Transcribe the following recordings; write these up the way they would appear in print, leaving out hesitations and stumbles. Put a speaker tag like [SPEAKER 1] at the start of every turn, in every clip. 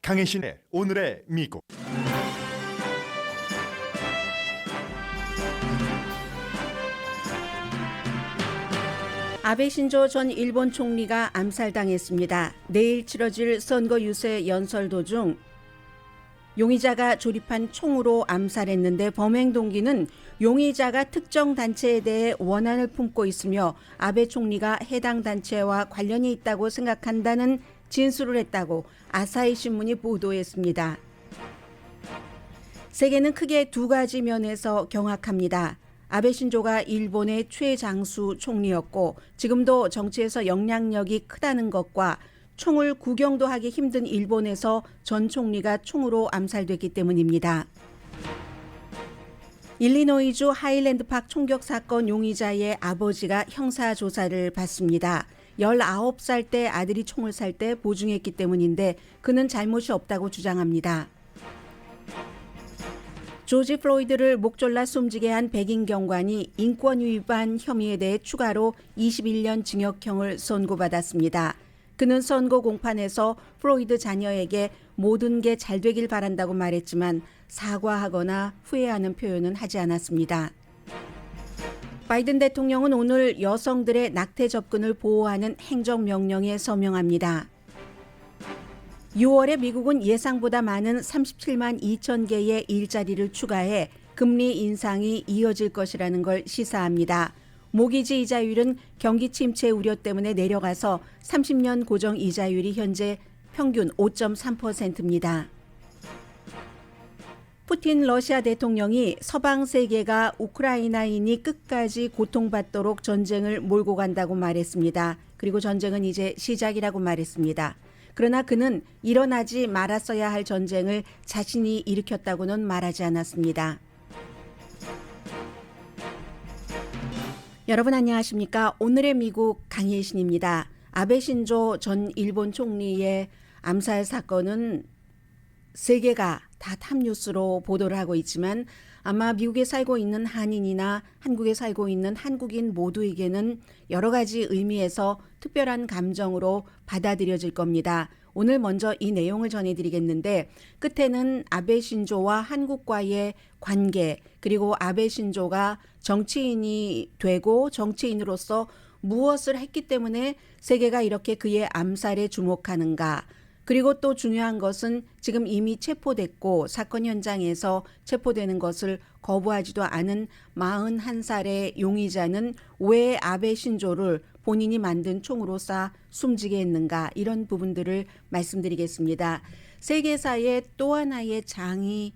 [SPEAKER 1] 강혜신의 오늘의 미국.
[SPEAKER 2] 아베 신조 전 일본 총리가 암살당했습니다. 내일 치러질 선거 유세 연설 도중 용의자가 조립한 총으로 암살했는데 범행 동기는 용의자가 특정 단체에 대해 원한을 품고 있으며 아베 총리가 해당 단체와 관련이 있다고 생각한다는 진술을 했다고 아사히 신문이 보도했습니다. 세계는 크게 두 가지 면에서 경악합니다. 아베 신조가 일본의 최장수 총리였고 지금도 정치에서 영향력이 크다는 것과 총을 구경도 하기 힘든 일본에서 전 총리가 총으로 암살됐기 때문입니다. 일리노이주 하일랜드팍 총격 사건 용의자의 아버지가 형사조사를 받습니다. 19살 때 아들이 총을 살 때 보증했기 때문인데 그는 잘못이 없다고 주장합니다. 조지 플로이드를 목 졸라 숨지게 한 백인 경관이 인권 위반 혐의에 대해 추가로 21년 징역형을 선고받았습니다. 그는 선고 공판에서 플로이드 자녀에게 모든 게 잘 되길 바란다고 말했지만 사과하거나 후회하는 표현은 하지 않았습니다. 바이든 대통령은 오늘 여성들의 낙태 접근을 보호하는 행정명령에 서명합니다. 6월에 미국은 예상보다 많은 37만 2천 개의 일자리를 추가해 금리 인상이 이어질 것이라는 걸 시사합니다. 모기지 이자율은 경기 침체 우려 때문에 내려가서 30년 고정 이자율이 현재 평균 5.3%입니다. 푸틴 러시아 대통령이 서방 세계가 우크라이나인이 끝까지 고통받도록 전쟁을 몰고 간다고 말했습니다. 그리고 전쟁은 이제 시작이라고 말했습니다. 그러나 그는 일어나지 말았어야 할 전쟁을 자신이 일으켰다고는 말하지 않았습니다. 여러분 안녕하십니까? 오늘의 미국 강혜신입니다. 아베 신조 전 일본 총리의 암살 사건은 세계가 다 탑뉴스로 보도를 하고 있지만 아마 미국에 살고 있는 한인이나 한국에 살고 있는 한국인 모두에게는 여러 가지 의미에서 특별한 감정으로 받아들여질 겁니다. 오늘 먼저 이 내용을 전해드리겠는데 끝에는 아베 신조와 한국과의 관계 그리고 아베 신조가 정치인이 되고 정치인으로서 무엇을 했기 때문에 세계가 이렇게 그의 암살에 주목하는가 그리고 또 중요한 것은 지금 이미 체포됐고 사건 현장에서 체포되는 것을 거부하지도 않은 41살의 용의자는 왜 아베 신조를 본인이 만든 총으로 쏴 숨지게 했는가 이런 부분들을 말씀드리겠습니다. 세계사의 또 하나의 장이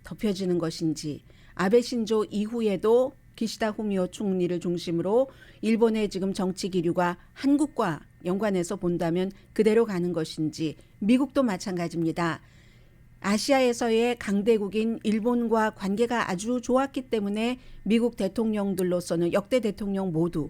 [SPEAKER 2] 덮여지는 것인지 아베 신조 이후에도 기시다 후미오 총리를 중심으로 일본의 지금 정치 기류가 한국과 연관해서 본다면 그대로 가는 것인지 미국도 마찬가지입니다. 아시아에서의 강대국인 일본과 관계가 아주 좋았기 때문에 미국 대통령들로서는 역대 대통령 모두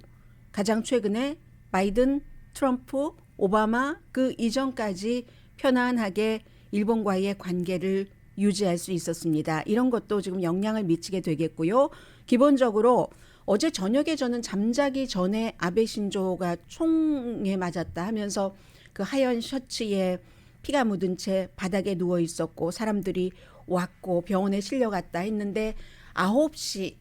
[SPEAKER 2] 가장 최근에 바이든, 트럼프, 오바마 그 이전까지 편안하게 일본과의 관계를 유지할 수 있었습니다. 이런 것도 지금 영향을 미치게 되겠고요. 기본적으로 어제 저녁에 저는 잠자기 전에 아베 신조가 총에 맞았다 하면서 그 하얀 셔츠에 피가 묻은 채 바닥에 누워 있었고 사람들이 왔고 병원에 실려갔다 했는데 5시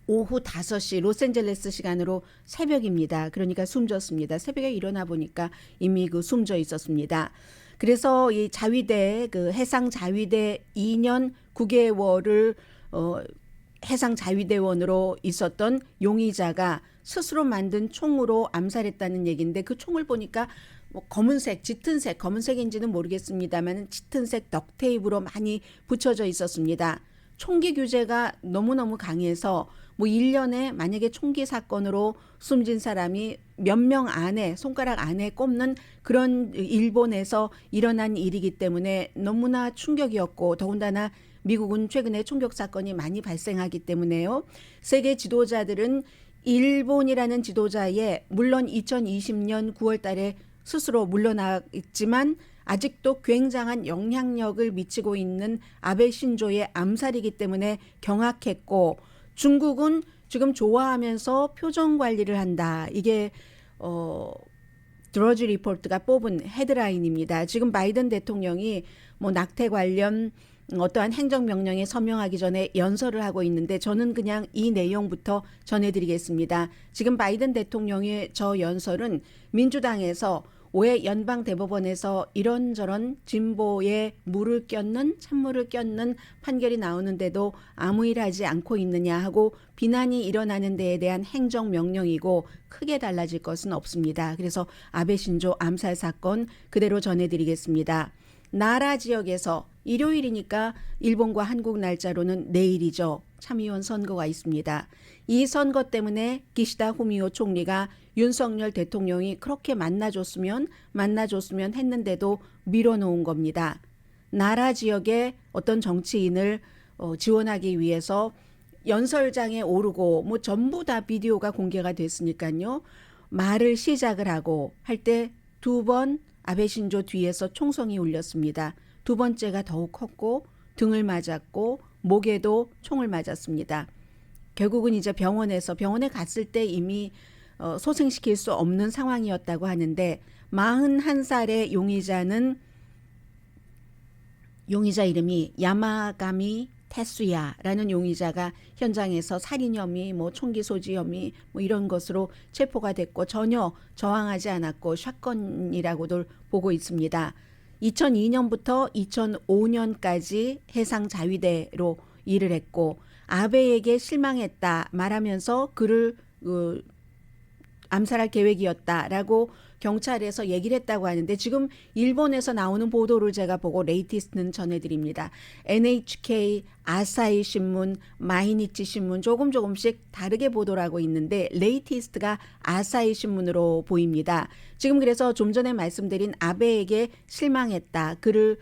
[SPEAKER 2] 오후 5시 로스앤젤레스 시간으로 새벽입니다. 그러니까 숨졌습니다. 새벽에 일어나 보니까 이미 그 숨져 있었습니다. 그래서 이 자위대 그 해상 자위대 2년 9개월을 해상 자위대원으로 있었던 용의자가 스스로 만든 총으로 암살했다는 얘기인데 그 총을 보니까 뭐 검은색, 짙은색, 검은색인지는 모르겠습니다만 짙은색 덕테이프로 많이 붙여져 있었습니다. 총기 규제가 너무너무 강해서 뭐 1년에 만약에 총기 사건으로 숨진 사람이 몇 명 안에 손가락 안에 꼽는 그런 일본에서 일어난 일이기 때문에 너무나 충격이었고 더군다나 미국은 최근에 총격 사건이 많이 발생하기 때문에요. 세계 지도자들은 일본이라는 지도자의 물론 2020년 9월 달에 스스로 물러났지만 아직도 굉장한 영향력을 미치고 있는 아베 신조의 암살이기 때문에 경악했고 중국은 지금 좋아하면서 표정 관리를 한다. 이게 드러지 리포트가 뽑은 헤드라인입니다. 지금 바이든 대통령이 뭐 낙태 관련 어떠한 행정명령에 서명하기 전에 연설을 하고 있는데 저는 그냥 이 내용부터 전해드리겠습니다. 지금 바이든 대통령의 저 연설은 민주당에서 올해 연방대법원에서 이런저런 진보에 물을 꼈는 찬물을 꼈는 판결이 나오는데도 아무 일 하지 않고 있느냐 하고 비난이 일어나는 데에 대한 행정명령이고 크게 달라질 것은 없습니다. 그래서 아베 신조 암살 사건 그대로 전해드리겠습니다. 나라 지역에서 일요일이니까 일본과 한국 날짜로는 내일이죠. 참의원 선거가 있습니다. 이 선거 때문에 기시다 후미오 총리가 윤석열 대통령이 그렇게 만나줬으면 했는데도 밀어놓은 겁니다. 나라 지역의 어떤 정치인을 지원하기 위해서 연설장에 오르고 뭐 전부 다 비디오가 공개가 됐으니까요. 말을 시작을 하고 할 때 두 번 아베 신조 뒤에서 총성이 울렸습니다. 두 번째가 더욱 컸고 등을 맞았고 목에도 총을 맞았습니다. 결국은 이제 병원에 갔을 때 이미 소생시킬 수 없는 상황이었다고 하는데 41살의 용의자 이름이 야마가미 테수야라는 용의자가 현장에서 살인 혐의, 뭐 총기 소지 혐의 뭐 이런 것으로 체포가 됐고 전혀 저항하지 않았고 샷건이라고도 보고 있습니다. 2002년부터 2005년까지 해상 자위대로 일을 했고 아베에게 실망했다 말하면서 그를 암살할 계획이었다라고 경찰에서 얘기를 했다고 하는데 지금 일본에서 나오는 보도를 제가 보고 레이티스트는 전해드립니다. NHK, 아사히 신문, 마이니치 신문 조금씩 다르게 보도를 하고 있는데 레이티스트가 아사히 신문으로 보입니다. 지금 그래서 좀 전에 말씀드린 아베에게 실망했다. 그를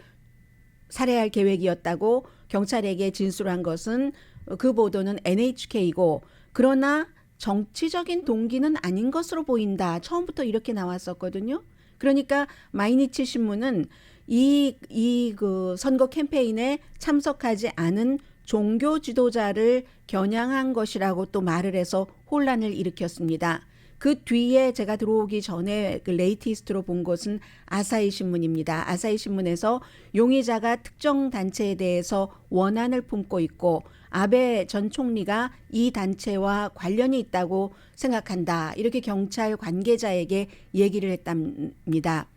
[SPEAKER 2] 살해할 계획이었다고 경찰에게 진술한 것은 그 보도는 NHK이고 그러나 정치적인 동기는 아닌 것으로 보인다. 처음부터 이렇게 나왔었거든요. 그러니까 마이니치 신문은 그 선거 캠페인에 참석하지 않은 종교 지도자를 겨냥한 것이라고 또 말을 해서 혼란을 일으켰습니다. 그 뒤에 제가 들어오기 전에 그 레이티스트로 본 것은 아사히 신문입니다. 아사히 신문에서 용의자가 특정 단체에 대해서 원한을 품고 있고 아베 전 총리가 이 단체와 관련이 있다고 생각한다. 이렇게 경찰 관계자에게 얘기를 했답니다.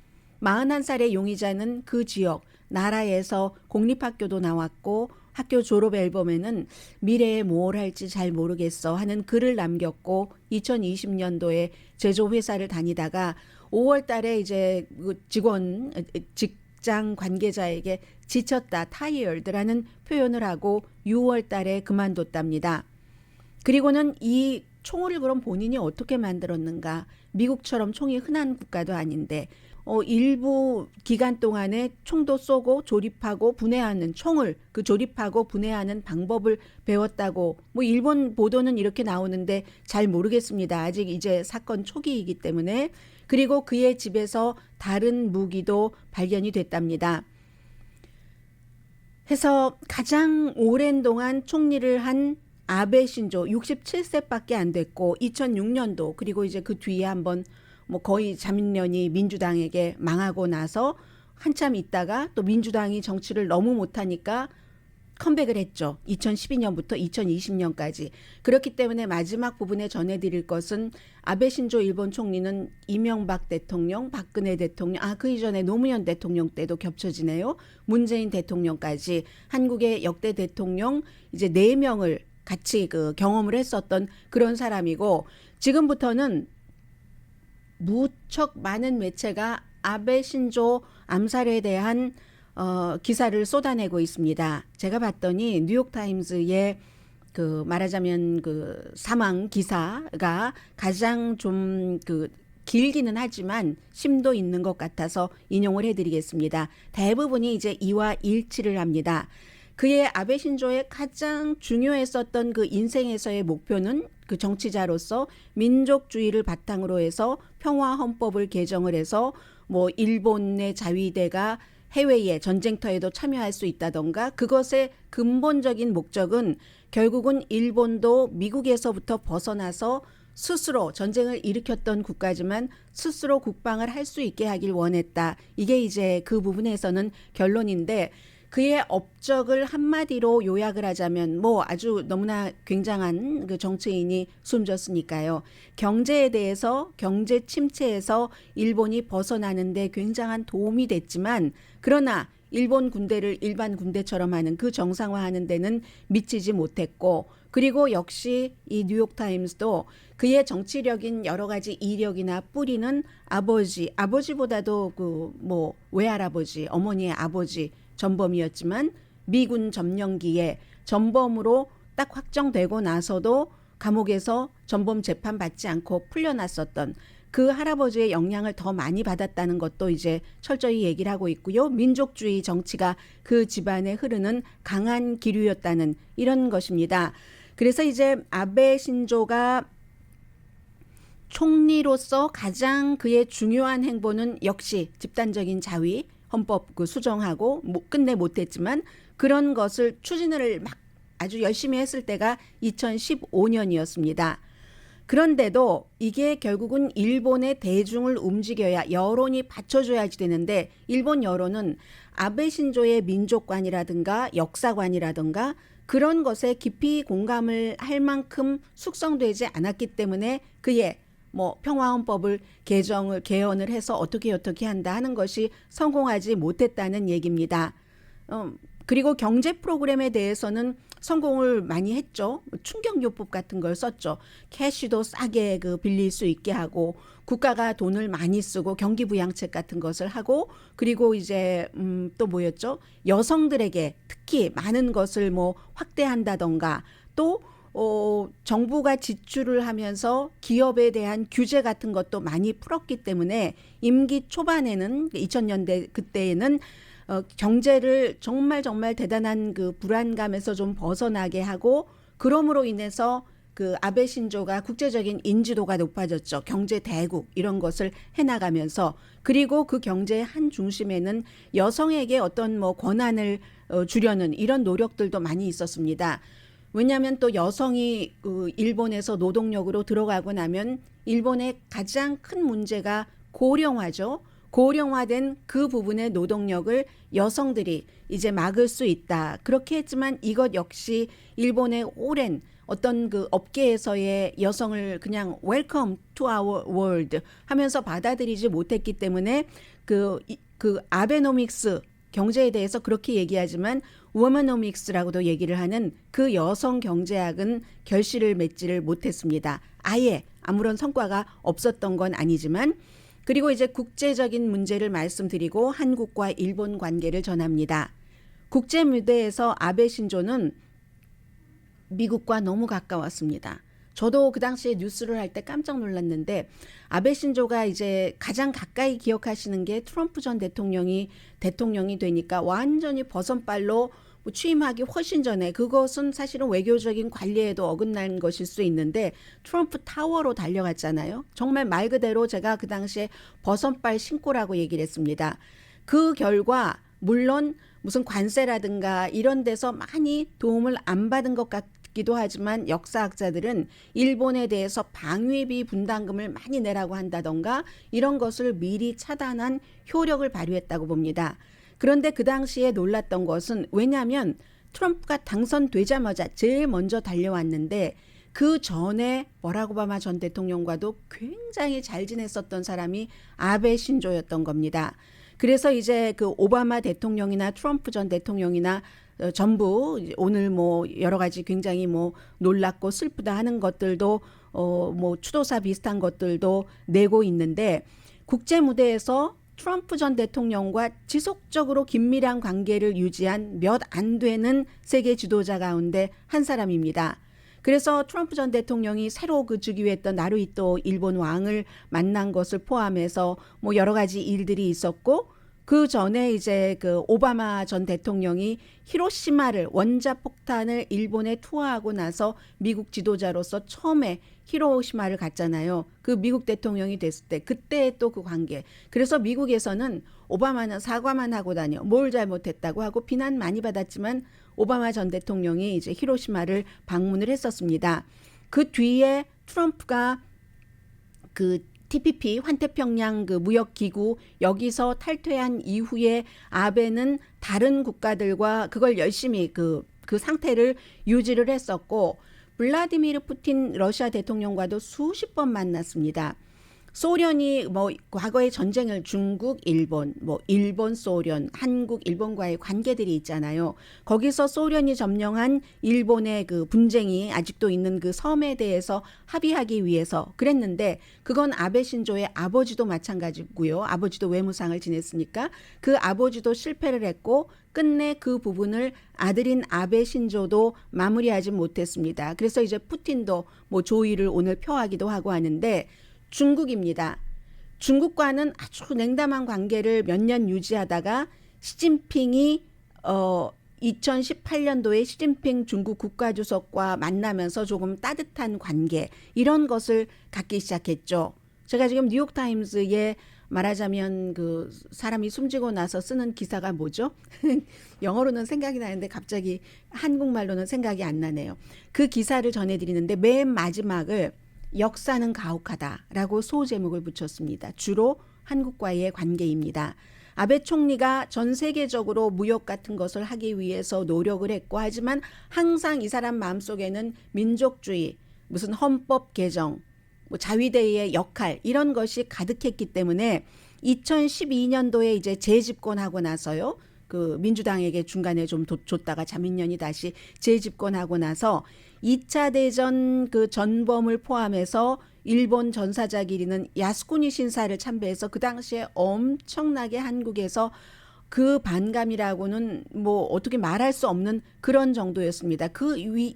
[SPEAKER 2] 41살의 용의자는 그 지역 나라에서 공립학교도 나왔고 학교 졸업 앨범에는 미래에 뭘 할지 잘 모르겠어 하는 글을 남겼고 2020년도에 제조회사를 다니다가 5월 달에 이제 직장 관계자에게 지쳤다, tired라는 표현을 하고 6월 달에 그만뒀답니다. 그리고는 이 총을 그럼 본인이 어떻게 만들었는가? 미국처럼 총이 흔한 국가도 아닌데 일부 기간 동안에 총도 쏘고 조립하고 분해하는 총을 조립하고 분해하는 방법을 배웠다고 뭐 일본 보도는 이렇게 나오는데 잘 모르겠습니다. 아직 이제 사건 초기이기 때문에. 그리고 그의 집에서 다른 무기도 발견이 됐답니다. 해서 가장 오랜 동안 총리를 한 아베 신조 67세밖에 안 됐고 2006년도 그리고 이제 그 뒤에 한번 뭐 거의 자민련이 민주당에게 망하고 나서 한참 있다가 또 민주당이 정치를 너무 못하니까 컴백을 했죠. 2012년부터 2020년까지. 그렇기 때문에 마지막 부분에 전해드릴 것은 아베 신조 일본 총리는 이명박 대통령, 박근혜 대통령, 그 이전에 노무현 대통령 때도 겹쳐지네요. 문재인 대통령까지 한국의 역대 대통령 이제 4명을 같이 경험을 했었던 그런 사람이고 지금부터는 무척 많은 매체가 아베 신조 암살에 대한 기사를 쏟아내고 있습니다. 제가 봤더니 뉴욕타임즈의 말하자면 사망 기사가 가장 좀 길기는 하지만 심도 있는 것 같아서 인용을 해드리겠습니다. 대부분이 이제 이와 일치를 합니다. 그의 아베 신조의 가장 중요했었던 그 인생에서의 목표는 그 정치자로서 민족주의를 바탕으로 해서 평화 헌법을 개정을 해서 뭐 일본의 자위대가 해외에 전쟁터에도 참여할 수 있다던가 그것의 근본적인 목적은 결국은 일본도 미국에서부터 벗어나서 스스로 전쟁을 일으켰던 국가지만 스스로 국방을 할 수 있게 하길 원했다. 이게 이제 그 부분에서는 결론인데 그의 업적을 한마디로 요약을 하자면 뭐 아주 너무나 굉장한 그 정치인이 숨졌으니까요. 경제에 대해서 경제 침체에서 일본이 벗어나는데 굉장한 도움이 됐지만 그러나 일본 군대를 일반 군대처럼 하는 그 정상화하는 데는 미치지 못했고 그리고 역시 이 뉴욕타임스도 그의 정치력인 여러 가지 이력이나 뿌리는 아버지보다도 그 뭐 외할아버지, 어머니의 아버지 전범이었지만 미군 점령기에 전범으로 딱 확정되고 나서도 감옥에서 전범 재판 받지 않고 풀려났었던 그 할아버지의 영향을 더 많이 받았다는 것도 이제 철저히 얘기를 하고 있고요. 민족주의 정치가 그 집안에 흐르는 강한 기류였다는 이런 것입니다. 그래서 이제 아베 신조가 총리로서 가장 그의 중요한 행보는 역시 집단적인 자위, 헌법 그 수정하고 끝내 못했지만 그런 것을 추진을 막 아주 열심히 했을 때가 2015년이었습니다. 그런데도 이게 결국은 일본의 대중을 움직여야 여론이 받쳐줘야지 되는데 일본 여론은 아베 신조의 민족관이라든가 역사관이라든가 그런 것에 깊이 공감을 할 만큼 숙성되지 않았기 때문에 그의 뭐 평화헌법을 개헌을 해서 어떻게 한다 하는 것이 성공하지 못했다는 얘기입니다. 그리고 경제 프로그램에 대해서는 성공을 많이 했죠. 충격요법 같은 걸 썼죠. 캐시도 싸게 그 빌릴 수 있게 하고 국가가 돈을 많이 쓰고 경기부양책 같은 것을 하고 그리고 이제 또 뭐였죠? 여성들에게 특히 많은 것을 뭐 확대한다던가 또 정부가 지출을 하면서 기업에 대한 규제 같은 것도 많이 풀었기 때문에 임기 초반에는 2000년대 그때에는 경제를 정말 대단한 그 불안감에서 좀 벗어나게 하고 그럼으로 인해서 그 아베 신조가 국제적인 인지도가 높아졌죠. 경제 대국 이런 것을 해나가면서 그리고 그 경제의 한 중심에는 여성에게 어떤 뭐 권한을 주려는 이런 노력들도 많이 있었습니다. 왜냐하면 또 여성이 그 일본에서 노동력으로 들어가고 나면 일본의 가장 큰 문제가 고령화죠. 고령화된 그 부분의 노동력을 여성들이 이제 막을 수 있다. 그렇게 했지만 이것 역시 일본의 오랜 어떤 그 업계에서의 여성을 그냥 Welcome to our world 하면서 받아들이지 못했기 때문에 그 아베노믹스 경제에 대해서 그렇게 얘기하지만 워머노믹스라고도 얘기를 하는 그 여성 경제학은 결실을 맺지를 못했습니다. 아예 아무런 성과가 없었던 건 아니지만 그리고 이제 국제적인 문제를 말씀드리고 한국과 일본 관계를 전합니다. 국제 무대에서 아베 신조는 미국과 너무 가까웠습니다. 저도 그 당시에 뉴스를 할 때 깜짝 놀랐는데 아베 신조가 이제 가장 가까이 기억하시는 게 트럼프 전 대통령이 되니까 완전히 버선발로 취임하기 훨씬 전에 그것은 사실은 외교적인 관리에도 어긋난 것일 수 있는데 트럼프 타워로 달려갔잖아요. 정말 말 그대로 제가 그 당시에 버선발 신고라고 얘기를 했습니다. 그 결과 물론 무슨 관세라든가 이런 데서 많이 도움을 안 받은 것 같기도 하지만 역사학자들은 일본에 대해서 방위비 분담금을 많이 내라고 한다던가 이런 것을 미리 차단한 효력을 발휘했다고 봅니다. 그런데 그 당시에 놀랐던 것은 왜냐하면 트럼프가 당선되자마자 제일 먼저 달려왔는데 그 전에 버락 오바마 전 대통령과도 굉장히 잘 지냈었던 사람이 아베 신조였던 겁니다. 그래서 이제 그 오바마 대통령이나 트럼프 전 대통령이나 전부 오늘 뭐 여러 가지 굉장히 뭐 놀랍고 슬프다 하는 것들도 뭐 추도사 비슷한 것들도 내고 있는데 국제 무대에서 트럼프 전 대통령과 지속적으로 긴밀한 관계를 유지한 몇 안 되는 세계 지도자 가운데 한 사람입니다. 그래서 트럼프 전 대통령이 새로 그 즉위했던 나루히토 일본 왕을 만난 것을 포함해서 뭐 여러 가지 일들이 있었고 그 전에 이제 그 오바마 전 대통령이 히로시마를 원자폭탄을 일본에 투하하고 나서 미국 지도자로서 처음에 히로시마를 갔잖아요. 그 미국 대통령이 됐을 때 그때 또 그 관계. 그래서 미국에서는 오바마는 사과만 하고 다녀. 뭘 잘못했다고 하고 비난 많이 받았지만 오바마 전 대통령이 이제 히로시마를 방문을 했었습니다. 그 뒤에 트럼프가 그 TPP 환태평양 그 무역 기구 여기서 탈퇴한 이후에 아베는 다른 국가들과 그걸 열심히 그 상태를 유지를 했었고 블라디미르 푸틴 러시아 대통령과도 수십 번 만났습니다. 소련이 뭐 과거의 전쟁을 중국, 일본, 뭐 일본, 소련, 한국, 일본과의 관계들이 있잖아요. 거기서 소련이 점령한 일본의 그 분쟁이 아직도 있는 그 섬에 대해서 합의하기 위해서 그랬는데 그건 아베 신조의 아버지도 마찬가지고요. 아버지도 외무상을 지냈으니까 그 아버지도 실패를 했고 끝내 그 부분을 아들인 아베 신조도 마무리하지 못했습니다. 그래서 이제 푸틴도 뭐 조의를 오늘 표하기도 하고 하는데 중국입니다. 중국과는 아주 냉담한 관계를 몇 년 유지하다가 시진핑이 2018년도에 시진핑 중국 국가주석과 만나면서 조금 따뜻한 관계 이런 것을 갖기 시작했죠. 제가 지금 뉴욕타임스에 말하자면 그 사람이 숨지고 나서 쓰는 기사가 뭐죠? 영어로는 생각이 나는데 갑자기 한국말로는 생각이 안 나네요. 그 기사를 전해드리는데 맨 마지막을 역사는 가혹하다라고 소제목을 붙였습니다. 주로 한국과의 관계입니다. 아베 총리가 전 세계적으로 무역 같은 것을 하기 위해서 노력을 했고 하지만 항상 이 사람 마음속에는 민족주의, 무슨 헌법 개정, 뭐 자위대의 역할 이런 것이 가득했기 때문에 2012년도에 이제 재집권하고 나서요. 그 민주당에게 중간에 좀 줬다가 자민련이 다시 재집권하고 나서 2차 대전 그 전범을 포함해서 일본 전사자 기리는 야스쿠니 신사를 참배해서 그 당시에 엄청나게 한국에서 그 반감이라고는 뭐 어떻게 말할 수 없는 그런 정도였습니다. 그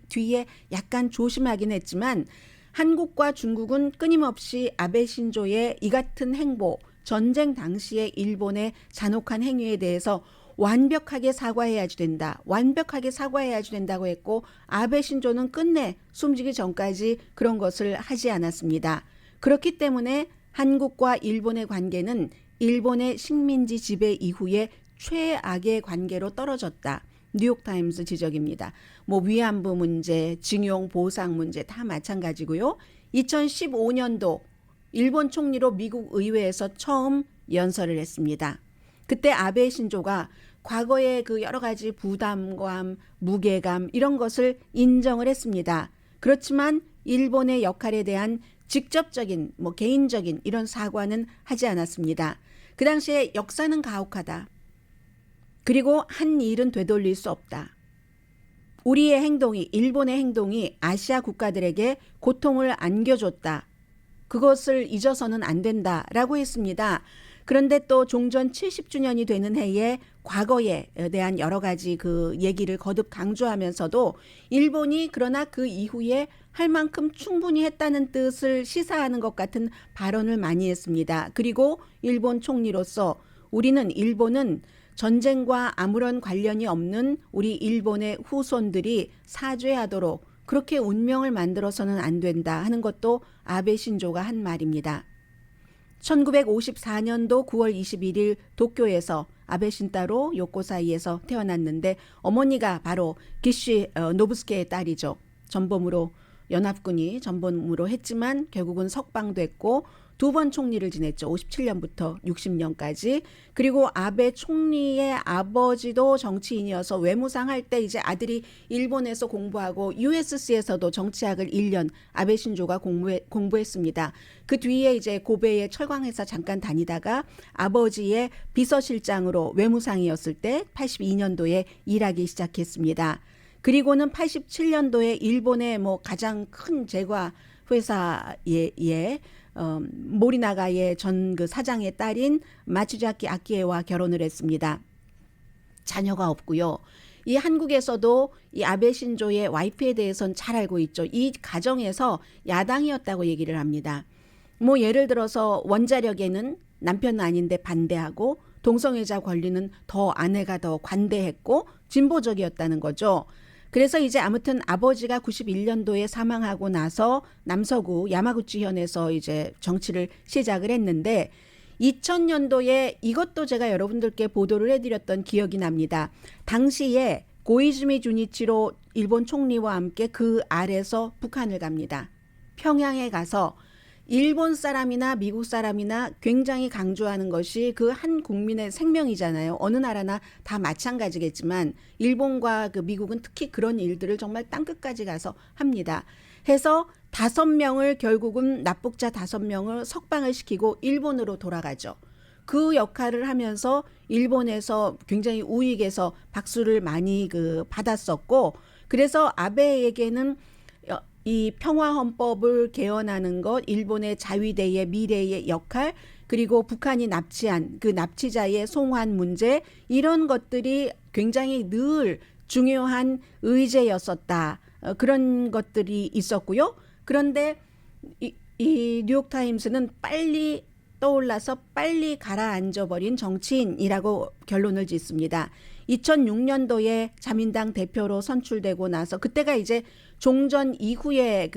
[SPEAKER 2] 뒤에 약간 조심하긴 했지만 한국과 중국은 끊임없이 아베 신조의 이 같은 행보, 전쟁 당시에 일본의 잔혹한 행위에 대해서 완벽하게 사과해야지 된다. 완벽하게 사과해야지 된다고 했고 아베 신조는 끝내 숨지기 전까지 그런 것을 하지 않았습니다. 그렇기 때문에 한국과 일본의 관계는 일본의 식민지 지배 이후에 최악의 관계로 떨어졌다. 뉴욕타임스 지적입니다. 뭐 위안부 문제, 징용 보상 문제 다 마찬가지고요. 2015년도 일본 총리로 미국 의회에서 처음 연설을 했습니다. 그때 아베 신조가 과거의 그 여러 가지 부담감, 무게감 이런 것을 인정을 했습니다. 그렇지만 일본의 역할에 대한 직접적인 뭐 개인적인 이런 사과는 하지 않았습니다. 그 당시에 역사는 가혹하다. 그리고 한 일은 되돌릴 수 없다. 우리의 행동이 일본의 행동이 아시아 국가들에게 고통을 안겨줬다. 그것을 잊어서는 안 된다라고 했습니다. 그런데 또 종전 70주년이 되는 해에 과거에 대한 여러 가지 그 얘기를 거듭 강조하면서도 일본이 그러나 그 이후에 할 만큼 충분히 했다는 뜻을 시사하는 것 같은 발언을 많이 했습니다. 그리고 일본 총리로서 일본은 전쟁과 아무런 관련이 없는 우리 일본의 후손들이 사죄하도록 그렇게 운명을 만들어서는 안 된다 하는 것도 아베 신조가 한 말입니다. 1954년도 9월 21일 도쿄에서 아베 신타로 요코사이에서 태어났는데 어머니가 바로 기시 노부스케의 딸이죠. 전범으로 연합군이 전범으로 했지만 결국은 석방됐고 두 번 총리를 지냈죠. 57년부터 60년까지. 그리고 아베 총리의 아버지도 정치인이어서 외무상 할 때 이제 아들이 일본에서 공부하고 USC에서도 정치학을 1년 아베 신조가 공부했습니다. 그 뒤에 이제 고베의 철강회사 잠깐 다니다가 아버지의 비서실장으로 외무상이었을 때 82년도에 일하기 시작했습니다. 그리고는 87년도에 일본의 뭐 가장 큰 제과 회사의 모리나가의 전 그 사장의 딸인 마츠자키 아키에와 결혼을 했습니다. 자녀가 없고요. 이 한국에서도 이 아베 신조의 와이프에 대해서는 잘 알고 있죠. 이 가정에서 야당이었다고 얘기를 합니다. 뭐 예를 들어서 원자력에는 남편은 아닌데 반대하고 동성애자 권리는 더 아내가 더 관대했고 진보적이었다는 거죠. 그래서 이제 아무튼 아버지가 91년도에 사망하고 나서 남서구 야마구치현에서 이제 정치를 시작을 했는데 2000년도에 이것도 제가 여러분들께 보도를 해드렸던 기억이 납니다. 당시에 고이즈미 주니치로 일본 총리와 함께 그 아래서 북한을 갑니다. 평양에 가서 일본 사람이나 미국 사람이나 굉장히 강조하는 것이 그 한 국민의 생명이잖아요. 어느 나라나 다 마찬가지겠지만 일본과 그 미국은 특히 그런 일들을 정말 땅끝까지 가서 합니다. 해서 5명을 결국은 납북자 5명을 석방을 시키고 일본으로 돌아가죠. 그 역할을 하면서 일본에서 굉장히 우익에서 박수를 많이 받았었고, 그래서 아베에게는 이 평화헌법을 개헌하는 것, 일본의 자위대의 미래의 역할, 그리고 북한이 납치한 그 납치자의 송환 문제, 이런 것들이 굉장히 늘 중요한 의제였었다. 그런 것들이 있었고요. 그런데 이 뉴욕타임스는 빨리 떠올라서 빨리 가라앉아버린 정치인이라고 결론을 짓습니다. 2006년도에 자민당 대표로 선출되고 나서 그때가 이제 종전 이후에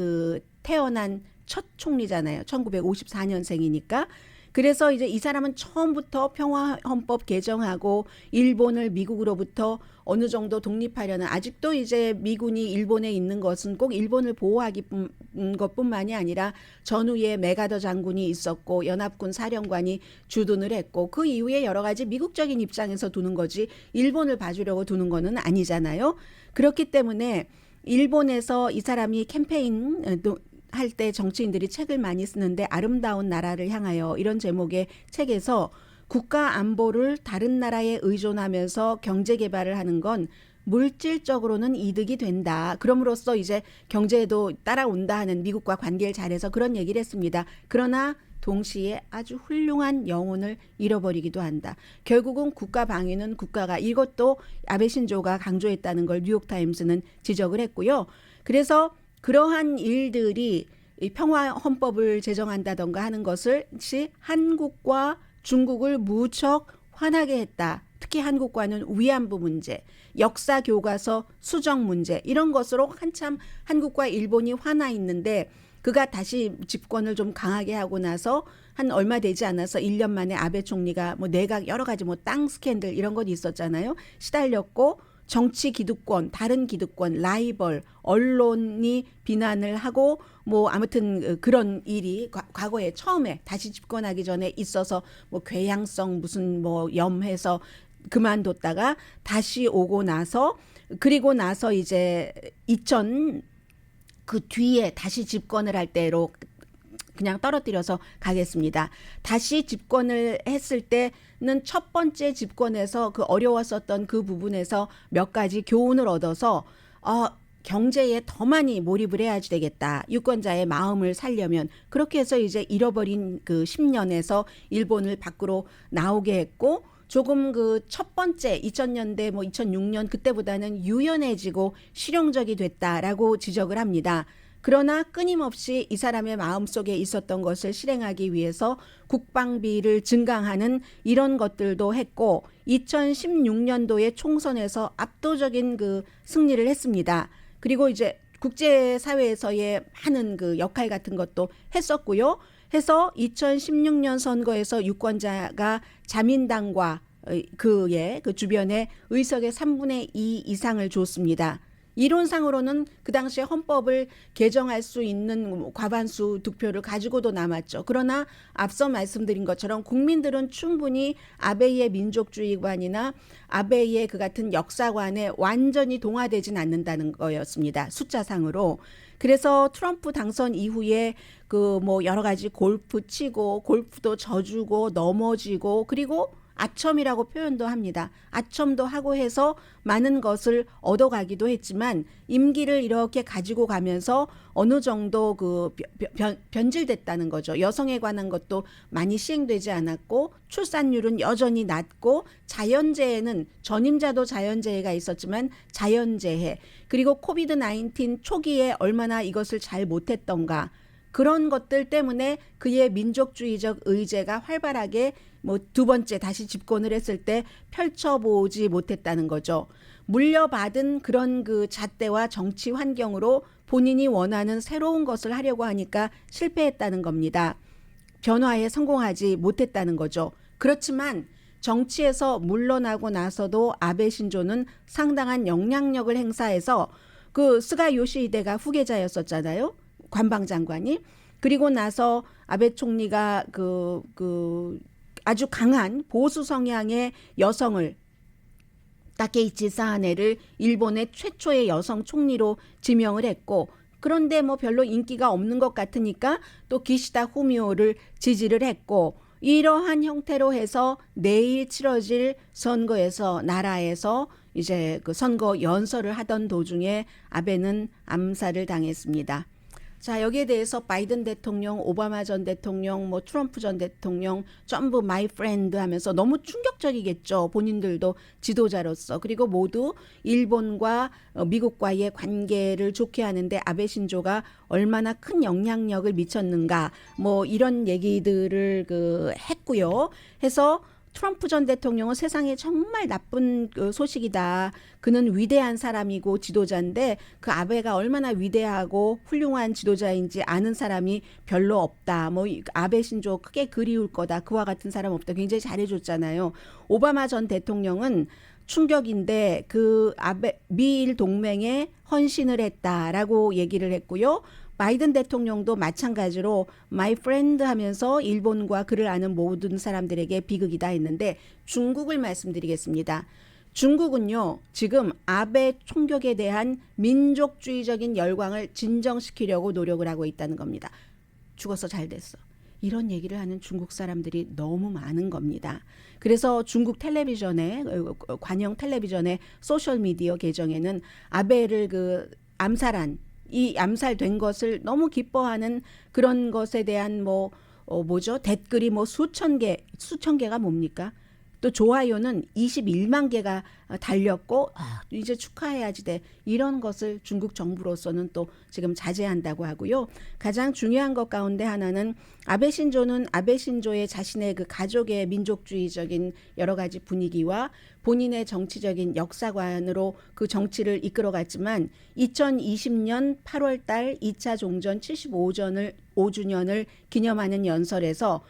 [SPEAKER 2] 태어난 첫 총리잖아요. 1954년생이니까. 그래서 이제 이 사람은 처음부터 평화헌법 개정하고 일본을 미국으로부터 어느 정도 독립하려는, 아직도 이제 미군이 일본에 있는 것은 꼭 일본을 보호하기 것뿐만이 아니라 전후에 메가더 장군이 있었고 연합군 사령관이 주둔을 했고 그 이후에 여러 가지 미국적인 입장에서 두는 거지 일본을 봐주려고 두는 거는 아니잖아요. 그렇기 때문에 일본에서 이 사람이 캠페인 할 때 정치인들이 책을 많이 쓰는데 아름다운 나라를 향하여 이런 제목의 책에서 국가 안보를 다른 나라에 의존하면서 경제 개발을 하는 건 물질적으로는 이득이 된다. 그럼으로써 이제 경제에도 따라온다 하는, 미국과 관계를 잘해서 그런 얘기를 했습니다. 그러나 동시에 아주 훌륭한 영혼을 잃어버리기도 한다. 결국은 국가 방위는 국가가, 이것도 아베 신조가 강조했다는 걸 뉴욕타임스는 지적을 했고요. 그래서 그러한 일들이 평화 헌법을 제정한다던가 하는 것을 한국과 중국을 무척 화나게 했다. 특히 한국과는 위안부 문제, 역사 교과서 수정 문제, 이런 것으로 한참 한국과 일본이 화나 있는데, 그가 다시 집권을 좀 강하게 하고 나서 한 얼마 되지 않아서 1년 만에 아베 총리가 내각 여러 가지 땅 스캔들 이런 것 있었잖아요. 시달렸고, 정치 기득권, 다른 기득권, 라이벌, 언론이 비난을 하고 아무튼 그런 일이 과거에 처음에 다시 집권하기 전에 있어서 궤양성 무슨 염해서 그만뒀다가 다시 오고 나서, 그리고 나서 이제 그 뒤에 다시 집권을 할 때로 그냥 떨어뜨려서 가겠습니다. 다시 집권을 했을 때는 첫 번째 집권에서 그 어려웠었던 그 부분에서 몇 가지 교훈을 얻어서 경제에 더 많이 몰입을 해야지 되겠다. 유권자의 마음을 살려면. 그렇게 해서 이제 잃어버린 그 10년에서 일본을 밖으로 나오게 했고, 조금 첫 번째 2000년대 2006년 그때보다는 유연해지고 실용적이 됐다라고 지적을 합니다. 그러나 끊임없이 이 사람의 마음속에 있었던 것을 실행하기 위해서 국방비를 증강하는 이런 것들도 했고, 2016년도에 총선에서 압도적인 승리를 했습니다. 그리고 이제 국제사회에서의 많은 역할 같은 것도 했었고요. 해서 2016년 선거에서 유권자가 자민당과 그의 주변에 의석의 3분의 2 이상을 줬습니다. 이론상으로는 그 당시에 헌법을 개정할 수 있는 과반수 득표를 가지고도 남았죠. 그러나 앞서 말씀드린 것처럼 국민들은 충분히 아베의 민족주의관이나 아베의 그 같은 역사관에 완전히 동화되진 않는다는 거였습니다. 숫자상으로. 그래서 트럼프 당선 이후에 여러 가지 골프 치고, 골프도 져주고 넘어지고, 그리고 아첨이라고 표현도 합니다. 아첨도 하고 해서 많은 것을 얻어가기도 했지만 임기를 이렇게 가지고 가면서 어느 정도 변질됐다는 거죠. 여성에 관한 것도 많이 시행되지 않았고, 출산율은 여전히 낮고, 자연재해는 전임자도 자연재해가 있었지만 자연재해, 그리고 코비드 19 초기에 얼마나 이것을 잘 못했던가, 그런 것들 때문에 그의 민족주의적 의제가 활발하게 두 번째 다시 집권을 했을 때 펼쳐보지 못했다는 거죠. 물려받은 그런 잣대와 정치 환경으로 본인이 원하는 새로운 것을 하려고 하니까 실패했다는 겁니다. 변화에 성공하지 못했다는 거죠. 그렇지만 정치에서 물러나고 나서도 아베 신조는 상당한 영향력을 행사해서 스가 요시히데가 후계자였었잖아요. 관방장관이. 그리고 나서 아베 총리가 아주 강한 보수 성향의 여성을 타케이치 사하네를 일본의 최초의 여성 총리로 지명을 했고, 그런데 뭐 별로 인기가 없는 것 같으니까 또 기시다 후미오를 지지를 했고, 이러한 형태로 해서 내일 치러질 선거에서 나라에서 이제 그 선거 연설을 하던 도중에 아베는 암살을 당했습니다. 자, 여기에 대해서 바이든 대통령, 오바마 전 대통령, 뭐 트럼프 전 대통령 전부 마이 프렌드 하면서 너무 충격적이겠죠. 본인들도 지도자로서. 그리고 모두 일본과 미국과의 관계를 좋게 하는데 아베 신조가 얼마나 큰 영향력을 미쳤는가, 뭐 이런 얘기들을 했고요. 해서 트럼프 전 대통령은 세상에 정말 나쁜 소식이다. 그는 위대한 사람이고 지도자인데 그 아베가 얼마나 위대하고 훌륭한 지도자인지 아는 사람이 별로 없다. 뭐 아베 신조 크게 그리울 거다. 그와 같은 사람 없다. 굉장히 잘해줬잖아요. 오바마 전 대통령은 충격인데 그 미일 동맹에 헌신을 했다라고 얘기를 했고요. 바이든 대통령도 마찬가지로 마이 프렌드 하면서 일본과 그를 아는 모든 사람들에게 비극이다 했는데, 중국을 말씀드리겠습니다. 중국은요, 지금 아베 총격에 대한 민족주의적인 열광을 진정시키려고 노력을 하고 있다는 겁니다. 죽어서 잘 됐어. 이런 얘기를 하는 중국 사람들이 너무 많은 겁니다. 그래서 중국 텔레비전에, 관영 텔레비전의 소셜미디어 계정에는 아베를 암살한, 이 암살된 것을 너무 기뻐하는 그런 것에 대한 댓글이 수천 개가 뭡니까? 또 좋아요는 21만 개가 달렸고, 이제 축하해야지 돼. 이런 것을 중국 정부로서는 또 지금 자제한다고 하고요. 가장 중요한 것 가운데 하나는 아베 신조는 아베 신조의 자신의 그 가족의 민족주의적인 여러 가지 분위기와 본인의 정치적인 역사관으로 그 정치를 이끌어갔지만 2020년 8월 달 2차 종전 75주년을 기념하는 연설에서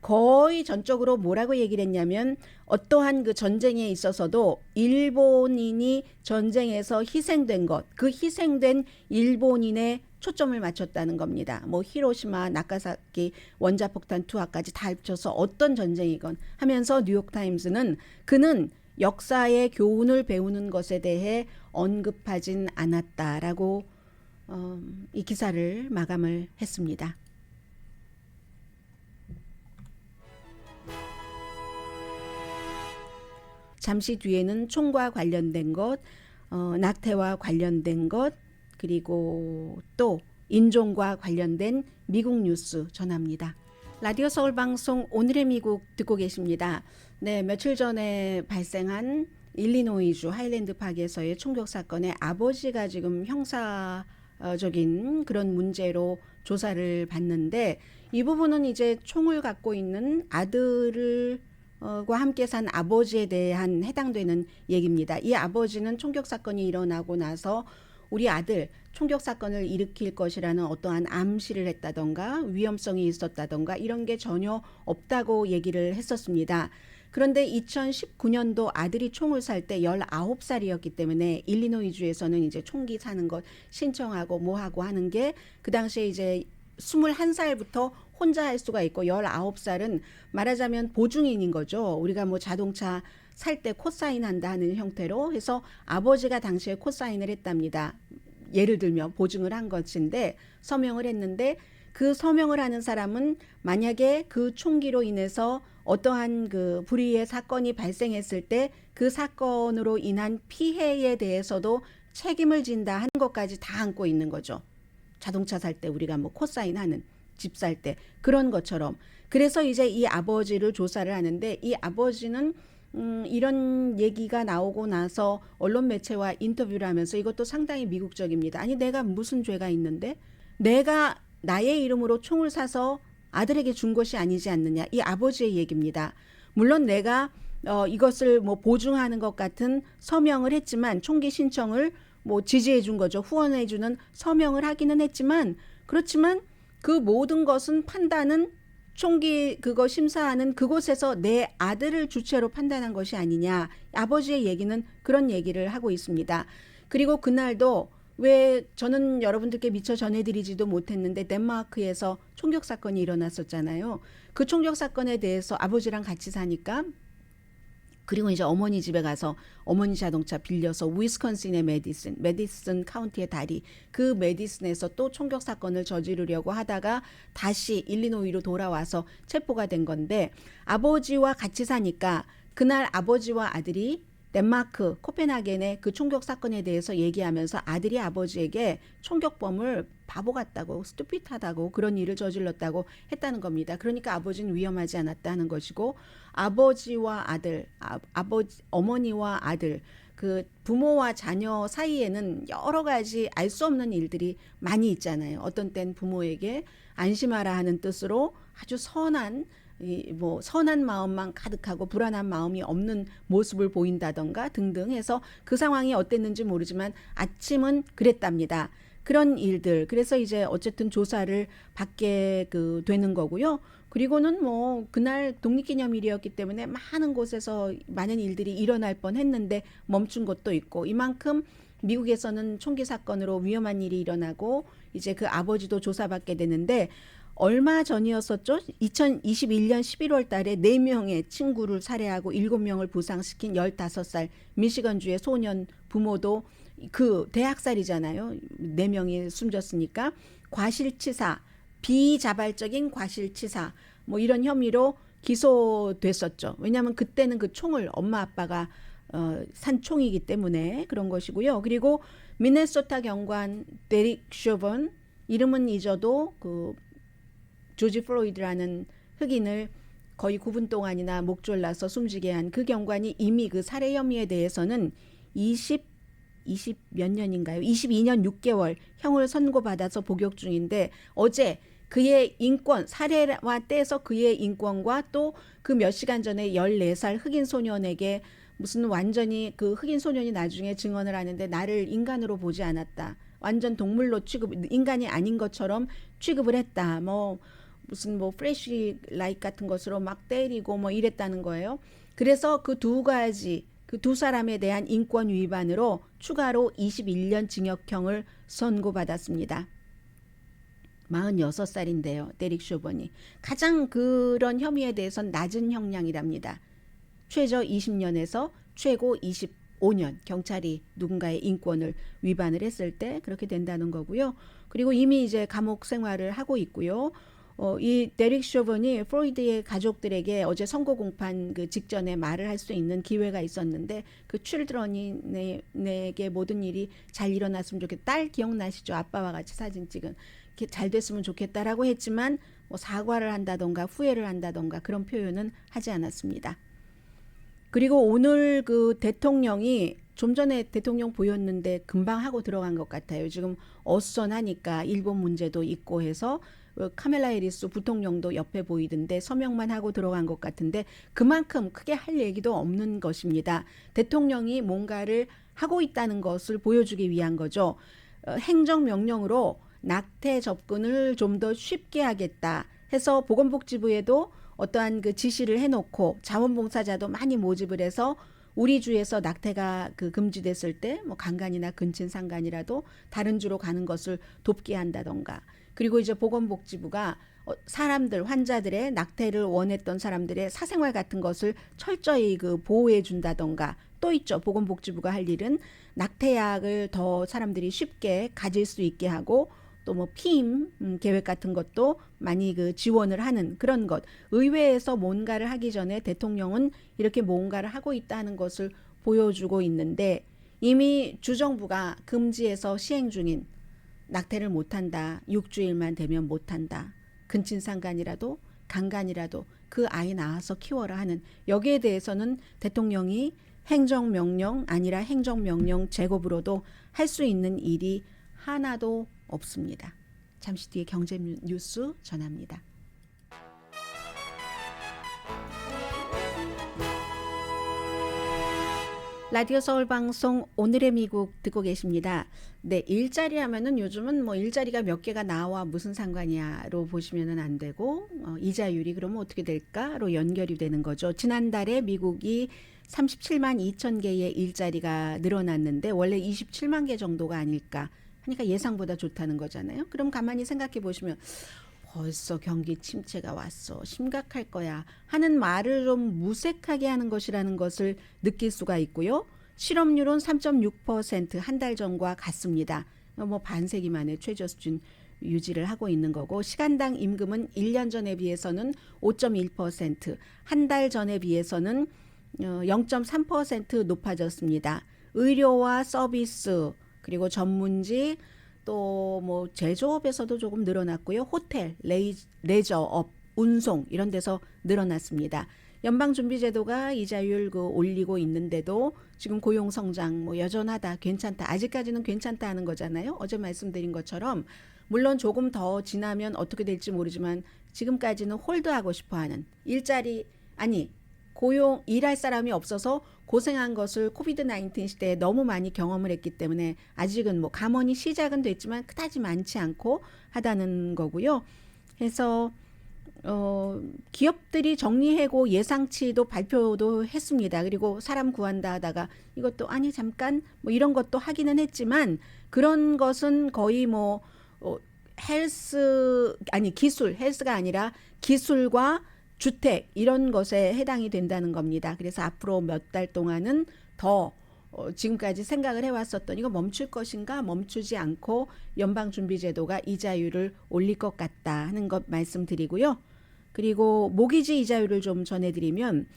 [SPEAKER 2] 거의 전적으로 뭐라고 얘기를 했냐면, 어떠한 그 전쟁에 있어서도 일본인이 전쟁에서 희생된 것, 그 희생된 일본인의 초점을 맞췄다는 겁니다. 뭐 히로시마, 나가사키 원자폭탄 투하까지 다 합쳐서 어떤 전쟁이건 하면서 뉴욕타임스는 그는 역사의 교훈을 배우는 것에 대해 언급하진 않았다라고 이 기사를 마감을 했습니다. 잠시 뒤에는 총과 관련된 것, 낙태와 관련된 것, 그리고 또 인종과 관련된 미국 뉴스 전합니다. 라디오 서울 방송 오늘의 미국 듣고 계십니다. 네, 며칠 전에 발생한 일리노이주 하일랜드 파크에서의 총격 사건의 아버지가 지금 형사적인 그런 문제로 조사를 받는데, 이 부분은 이제 총을 갖고 있는 아들을 과 함께 산 아버지에 대한 해당되는 얘기입니다. 이 아버지는 총격 사건이 일어나고 나서 우리 아들 총격 사건을 일으킬 것이라는 어떠한 암시를 했다던가 위험성이 있었다던가 이런 게 전혀 없다고 얘기를 했었습니다. 그런데 2019년도 아들이 총을 살 때 19살이었기 때문에 일리노이주에서는 이제 총기 사는 것 신청하고 뭐하고 하는 게 그 당시에 이제 21살부터 혼자 할 수가 있고 19살은 말하자면 보증인인 거죠. 우리가 뭐 자동차 살 때 코사인한다 하는 형태로 해서 아버지가 당시에 코사인을 했답니다. 예를 들면 보증을 한 것인데 서명을 했는데, 그 서명을 하는 사람은 만약에 그 총기로 인해서 어떠한 그 불의의 사건이 발생했을 때 그 사건으로 인한 피해에 대해서도 책임을 진다 하는 것까지 다 안고 있는 거죠. 자동차 살 때 우리가 뭐 코사인하는, 집 살 때 그런 것처럼. 그래서 이제 이 아버지를 조사를 하는데, 이 아버지는 이런 얘기가 나오고 나서 언론 매체와 인터뷰를 하면서 이것도 상당히 미국적입니다. 아니, 내가 무슨 죄가 있는데 내가 나의 이름으로 총을 사서 아들에게 준 것이 아니지 않느냐, 이 아버지의 얘기입니다. 물론 내가 이것을 뭐 보증하는 것 같은 서명을 했지만, 총기 신청을 뭐 지지해 준 거죠. 후원해 주는 서명을 하기는 했지만, 그렇지만 그 모든 것은 판단은 총기 그거 심사하는 그곳에서 내 아들을 주체로 판단한 것이 아니냐. 아버지의 얘기는 그런 얘기를 하고 있습니다. 그리고 그날도 왜 저는 여러분들께 미처 전해드리지도 못했는데 덴마크에서 총격 사건이 일어났었잖아요. 그 총격 사건에 대해서 아버지랑 같이 사니까 그리고 이제 어머니 집에 가서 어머니 자동차 빌려서 위스콘신의 메디슨 카운티의 다리 그 메디슨에서 또 총격 사건을 저지르려고 하다가 다시 일리노이로 돌아와서 체포가 된 건데 아버지와 같이 사니까 그날 아버지와 아들이 덴마크 코펜하겐의 그 총격 사건에 대해서 얘기하면서 아들이 아버지에게 총격범을 바보 같다고 스투핏하다고 그런 일을 저질렀다고 했다는 겁니다. 그러니까 아버지는 위험하지 않았다는 것이고 아버지와 아들, 어머니와 아들 그 부모와 자녀 사이에는 여러 가지 알 수 없는 일들이 많이 있잖아요. 어떤 땐 부모에게 안심하라 하는 뜻으로 아주 선한 마음만 가득하고 불안한 마음이 없는 모습을 보인다던가 등등 해서 그 상황이 어땠는지 모르지만 아침은 그랬답니다. 그런 일들. 그래서 이제 어쨌든 조사를 받게 되는 거고요. 그리고는 뭐 그날 독립기념일이었기 때문에 많은 곳에서 많은 일들이 일어날 뻔했는데 멈춘 것도 있고 이만큼 미국에서는 총기 사건으로 위험한 일이 일어나고 이제 그 아버지도 조사받게 되는데 얼마 전이었었죠? 2021년 11월 달에 4명의 친구를 살해하고 7명을 부상시킨 15살 미시건주의 소년 부모도 그 대학살이잖아요. 4명이 숨졌으니까 과실치사, 비자발적인 과실치사 뭐 이런 혐의로 기소됐었죠. 왜냐하면 그때는 그 총을 엄마 아빠가 산 총이기 때문에 그런 것이고요. 그리고 미네소타 경관 데릭 쇼번 이름은 잊어도 그 조지 플로이드라는 흑인을 거의 9분 동안이나 목 졸라서 숨지게 한 그 경관이 이미 그 살해 혐의에 대해서는 20 몇 년인가요? 22년 6개월 형을 선고받아서 복역 중인데 어제 그의 인권, 살해와 떼서 그의 인권과 또 그 몇 시간 전에 14살 흑인 소년에게 무슨 완전히 그 흑인 소년이 나중에 증언을 하는데 나를 인간으로 보지 않았다. 완전 동물로 인간이 아닌 것처럼 취급을 했다. 무슨 프레쉬 라이트 같은 것으로 막 때리고 이랬다는 거예요. 그래서 그 두 가지 그 두 사람에 대한 인권 위반으로 추가로 21년 징역형을 선고받았습니다. 46살인데요. 데릭 쇼번이. 가장 그런 혐의에 대해서는 낮은 형량이랍니다. 최저 20년에서 최고 25년 경찰이 누군가의 인권을 위반을 했을 때 그렇게 된다는 거고요. 그리고 이미 이제 감옥 생활을 하고 있고요. 이 데릭 쇼번이 프로이드의 가족들에게 어제 선고 공판 그 직전에 말을 할 수 있는 기회가 있었는데 그 칠드런이 내게 모든 일이 잘 일어났으면 좋겠다. 딸 기억나시죠? 아빠와 같이 사진 찍은 잘 됐으면 좋겠다라고 했지만 사과를 한다던가 후회를 한다던가 그런 표현은 하지 않았습니다. 그리고 오늘 그 대통령이 좀 전에 대통령 보였는데 금방 하고 들어간 것 같아요. 지금 어수선하니까 일본 문제도 있고 해서 카멜라 해리스 부통령도 옆에 보이던데 서명만 하고 들어간 것 같은데 그만큼 크게 할 얘기도 없는 것입니다. 대통령이 뭔가를 하고 있다는 것을 보여주기 위한 거죠. 행정명령으로 낙태 접근을 좀 더 쉽게 하겠다 해서 보건복지부에도 어떠한 그 지시를 해놓고 자원봉사자도 많이 모집을 해서 우리 주에서 낙태가 금지됐을 때 강간이나 근친상간이라도 다른 주로 가는 것을 돕게 한다던가 그리고 이제 보건복지부가 사람들 환자들의 낙태를 원했던 사람들의 사생활 같은 것을 철저히 보호해 준다던가 또 있죠. 보건복지부가 할 일은 낙태약을 더 사람들이 쉽게 가질 수 있게 하고 또 피임 계획 같은 것도 많이 지원을 하는 그런 것. 의회에서 뭔가를 하기 전에 대통령은 이렇게 뭔가를 하고 있다는 것을 보여주고 있는데 이미 주정부가 금지해서 시행 중인 낙태를 못한다. 6주일만 되면 못한다. 근친상간이라도 강간이라도 그 아이 낳아서 키워라 하는 여기에 대해서는 대통령이 행정명령 아니라 행정명령 제곱으로도 할 수 있는 일이 하나도 없습니다. 잠시 뒤에 경제 뉴스 전합니다. 라디오 서울 방송 오늘의 미국 듣고 계십니다. 네, 일자리 하면은 요즘은 일자리가 몇 개가 나와 무슨 상관이야로 보시면은 안 되고 이자율이 그러면 어떻게 될까로 연결이 되는 거죠. 지난달에 미국이 37만 2천 개의 일자리가 늘어났는데 원래 27만 개 정도가 아닐까 하니까 예상보다 좋다는 거잖아요. 그럼 가만히 생각해 보시면 벌써 경기 침체가 왔어. 심각할 거야. 하는 말을 좀 무색하게 하는 것이라는 것을 느낄 수가 있고요. 실업률은 3.6% 한 달 전과 같습니다. 뭐 반세기 만에 최저 수준 유지를 하고 있는 거고 시간당 임금은 1년 전에 비해서는 5.1%, 한 달 전에 비해서는 0.3% 높아졌습니다. 의료와 서비스 그리고 전문지 또 뭐 제조업에서도 조금 늘어났고요. 호텔, 레저업, 운송 이런 데서 늘어났습니다. 연방준비제도가 이자율 올리고 있는데도 지금 고용 성장 뭐 여전하다, 괜찮다, 아직까지는 괜찮다 하는 거잖아요. 어제 말씀드린 것처럼 물론 조금 더 지나면 어떻게 될지 모르지만 지금까지는 홀드하고 싶어하는 일자리 아니 고용 일할 사람이 없어서 고생한 것을 코비드 19 시대에 너무 많이 경험을 했기 때문에 아직은 뭐 감원이 시작은 됐지만 그다지 많지 않고 하다는 거고요. 해서 기업들이 정리해고 예상치도 발표도 했습니다. 그리고 사람 구한다 하다가 이것도 아니 잠깐 뭐 이런 것도 하기는 했지만 그런 것은 거의 뭐 헬스가 아니라 기술과 주택 이런 것에 해당이 된다는 겁니다. 그래서 앞으로 몇 달 동안은 더 지금까지 생각을 해왔었던 이거 멈출 것인가 멈추지 않고 연방준비제도가 이자율을 올릴 것 같다 하는 것 말씀드리고요. 그리고 모기지 이자율을 좀 전해드리면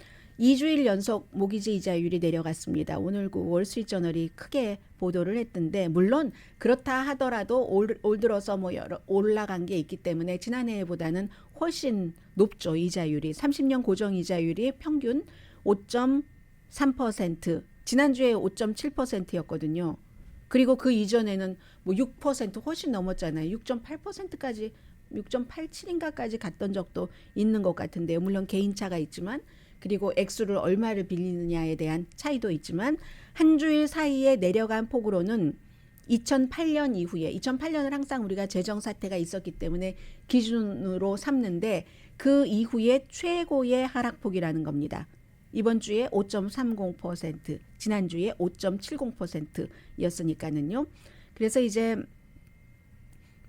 [SPEAKER 2] 2주일 연속 모기지 이자율이 내려갔습니다. 오늘 그 월스트리트저널이 크게 보도를 했던데 물론 그렇다 하더라도 올 들어서 뭐 올라간 게 있기 때문에 지난해보다는 훨씬 높죠. 이자율이 30년 고정 이자율이 평균 5.3% 지난주에 5.7%였거든요. 그리고 그 이전에는 뭐 6% 훨씬 넘었잖아요. 6.8%까지 6.87인가까지 갔던 적도 있는 것 같은데요. 물론 개인차가 있지만 그리고 액수를 얼마를 빌리느냐에 대한 차이도 있지만 한 주일 사이에 내려간 폭으로는 2008년 이후에 2008년을 항상 우리가 재정 사태가 있었기 때문에 기준으로 삼는데 그 이후에 최고의 하락폭이라는 겁니다. 이번 주에 5.30%, 지난주에 5.70%였으니까는요. 그래서 이제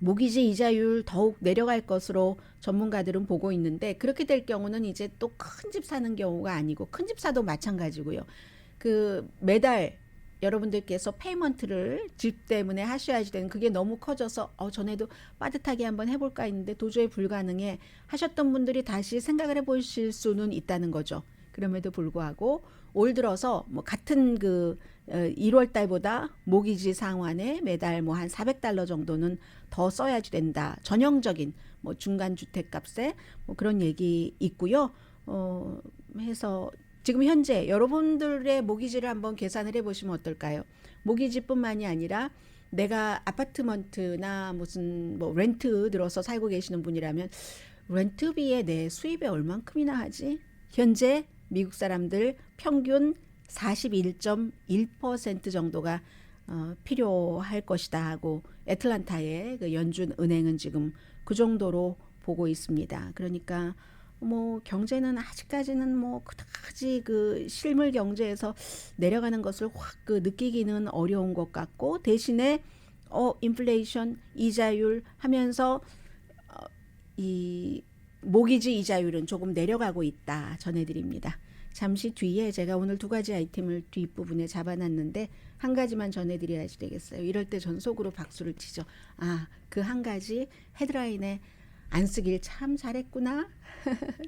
[SPEAKER 2] 모기지 이자율 더욱 내려갈 것으로 전문가들은 보고 있는데 그렇게 될 경우는 이제 또 큰 집 사는 경우가 아니고 큰 집 사도 마찬가지고요. 그 매달 여러분들께서 페이먼트를 집 때문에 하셔야지 되는 그게 너무 커져서 전에도 빠듯하게 한번 해볼까 했는데 도저히 불가능해 하셨던 분들이 다시 생각을 해보실 수는 있다는 거죠. 그럼에도 불구하고 올 들어서 뭐 같은 1월 달보다 모기지 상환에 매달 뭐 한 $400 정도는 더 써야지 된다. 전형적인 뭐 중간 주택값에 뭐 그런 얘기 있고요. 해서 지금 현재 여러분들의 모기지를 한번 계산을 해보시면 어떨까요? 모기지뿐만이 아니라 내가 아파트먼트나 무슨 뭐 렌트 들어서 살고 계시는 분이라면 렌트비에 내 수입이 얼만큼이나 하지? 현재 미국 사람들 평균 41.1% 정도가 필요할 것이다 하고 애틀란타의 그 연준 은행은 지금 그 정도로 보고 있습니다. 그러니까 뭐 경제는 아직까지는 뭐 그다지 그 실물 경제에서 내려가는 것을 확 느끼기는 어려운 것 같고 대신에 인플레이션 이자율 하면서 이 모기지 이자율은 조금 내려가고 있다 전해드립니다. 잠시 뒤에 제가 오늘 두 가지 아이템을 뒷부분에 잡아놨는데 한 가지만 전해드려야지 되겠어요. 이럴 때 전 속으로 박수를 치죠. 그 한 가지 헤드라인에 안 쓰길 참 잘했구나.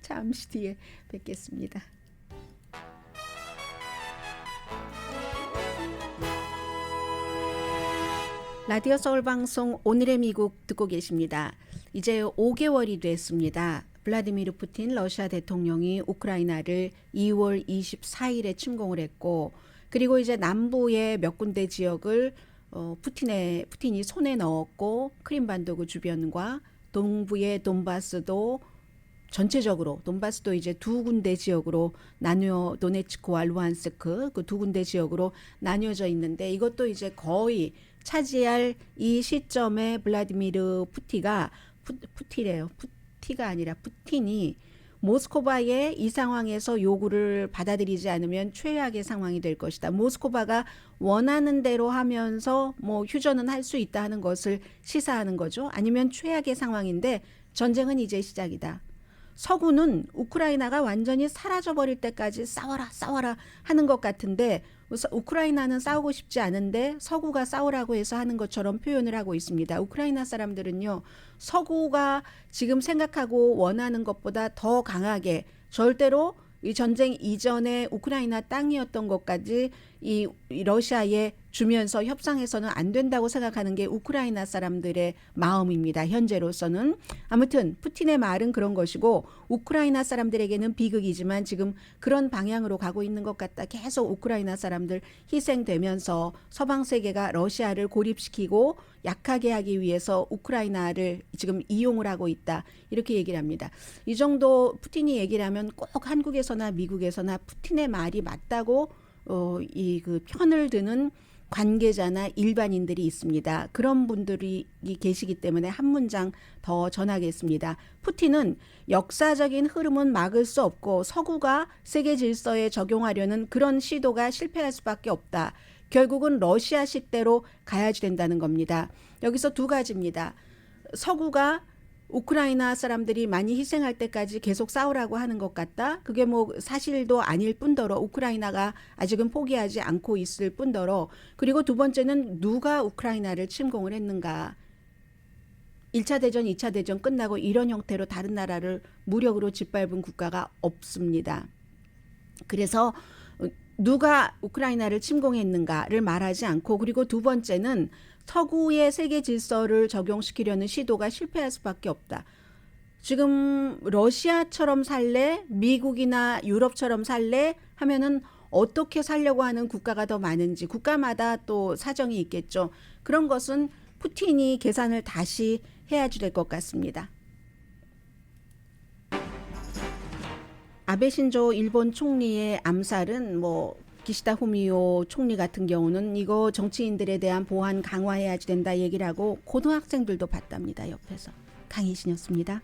[SPEAKER 2] 잠시 뒤에 뵙겠습니다. 라디오 서울 방송 오늘의 미국 듣고 계십니다. 이제 5개월이 됐습니다. 블라디미르 푸틴 러시아 대통령이 우크라이나를 2월 24일에 침공을 했고 그리고 이제 남부의 몇 군데 지역을 푸틴이 손에 넣었고 크림반도 그 주변과 동부의 돈바스도 전체적으로 돈바스도 이제 두 군데 지역으로 나뉘어 도네츠크와 루안스크 그 두 군데 지역으로 나뉘어져 있는데 이것도 이제 거의 차지할 이 시점에 블라디미르 푸틴이 모스크바의 이 상황에서 요구를 받아들이지 않으면 최악의 상황이 될 것이다. 모스크바가 원하는 대로 하면서 뭐 휴전은 할 수 있다 하는 것을 시사하는 거죠. 아니면 최악의 상황인데 전쟁은 이제 시작이다. 서구는 우크라이나가 완전히 사라져버릴 때까지 싸워라 하는 것 같은데 우크라이나는 싸우고 싶지 않은데 서구가 싸우라고 해서 하는 것처럼 표현을 하고 있습니다. 우크라이나 사람들은요, 서구가 지금 생각하고 원하는 것보다 더 강하게 절대로 이 전쟁 이전에 우크라이나 땅이었던 것까지 이 러시아에 주면서 협상해서는 안 된다고 생각하는 게 우크라이나 사람들의 마음입니다. 현재로서는. 아무튼 푸틴의 말은 그런 것이고 우크라이나 사람들에게는 비극이지만 지금 그런 방향으로 가고 있는 것 같다. 계속 우크라이나 사람들 희생되면서 서방 세계가 러시아를 고립시키고 약하게 하기 위해서 우크라이나를 지금 이용을 하고 있다. 이렇게 얘기를 합니다. 이 정도 푸틴이 얘기를 하면 꼭 한국에서나 미국에서나 푸틴의 말이 맞다고 그 편을 드는 관계자나 일반인들이 있습니다. 그런 분들이 계시기 때문에 한 문장 더 전하겠습니다. 푸틴은 역사적인 흐름은 막을 수 없고 서구가 세계 질서에 적용하려는 그런 시도가 실패할 수밖에 없다. 결국은 러시아식대로 가야지 된다는 겁니다. 여기서 두 가지입니다. 서구가 우크라이나 사람들이 많이 희생할 때까지 계속 싸우라고 하는 것 같다. 그게 뭐 사실도 아닐 뿐더러 우크라이나가 아직은 포기하지 않고 있을 뿐더러 그리고 두 번째는 누가 우크라이나를 침공을 했는가. 1차 대전, 2차 대전 끝나고 이런 형태로 다른 나라를 무력으로 짓밟은 국가가 없습니다. 그래서 누가 우크라이나를 침공했는가를 말하지 않고 그리고 두 번째는 서구의 세계 질서를 적용시키려는 시도가 실패할 수밖에 없다. 지금 러시아처럼 살래? 미국이나 유럽처럼 살래? 하면은 어떻게 살려고 하는 국가가 더 많은지 국가마다 또 사정이 있겠죠. 그런 것은 푸틴이 계산을 다시 해야지 될 것 같습니다. 아베 신조 일본 총리의 암살은 뭐 기시다 후미오 총리 같은 경우는 이거 정치인들에 대한 보안 강화해야지 된다 얘기를 하고 고등학생들도 봤답니다. 옆에서. 강희신이었습니다.